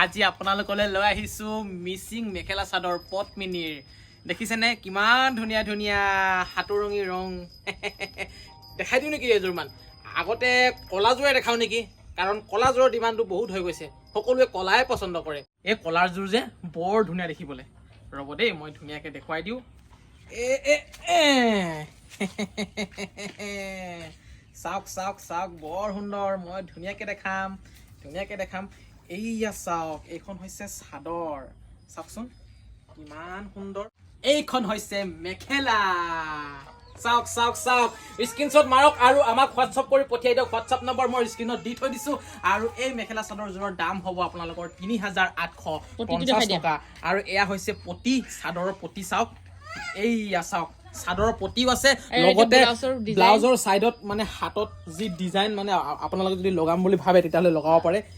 আজি আপোনালোকলৈ লৈ আহিছোঁ মিচিং মেখেলা চাদৰ পদ্মিনীৰ দেখিছেনে কিমান ধুনীয়া ধুনীয়া হাতৰঙী ৰং দেখাই দিওঁ নেকি এযোৰমান আগতে কলাযোৰে দেখাওঁ নেকি কাৰণ কলাযোৰৰ ডিমাণ্ডটো বহুত হৈ গৈছে সকলোৱে কলাই পচন্দ কৰে এই কলাৰযোৰ যে বৰ ধুনীয়া দেখিবলৈ ৰ'ব দেই মই ধুনীয়াকৈ দেখুৱাই দিওঁ চাওক চাওক চাওক বৰ সুন্দৰ মই ধুনীয়াকৈ দেখাম এইয়া চাওক এইখন হৈছে চাদৰ চাওকচোন কিমান সুন্দৰ এইখন হৈছে মেখেলা চাওক চাওক চাওক স্ক্ৰীনশ্বট মাৰক আৰু আমাক হোৱাটছআপ কৰি পঠিয়াই দিয়ক হোৱাটছআপ নম্বৰ মই স্ক্ৰীনত দি থৈ দিছোঁ আৰু এই মেখেলা চাদৰযোৰৰ দাম হ'ব আপোনালোকৰ ৩,৮৫০ টকা আৰু এয়া হৈছে পতি চাদৰৰ পতি চাওক এইয়া চাওক চাদৰৰ পতিও আছে লগতে ব্লাউজৰ চাইডত মানে হাতত যি ডিজাইন মানে আপোনালোকে যদি লগাম বুলি ভাবে তেতিয়াহ'লে লগাব পাৰে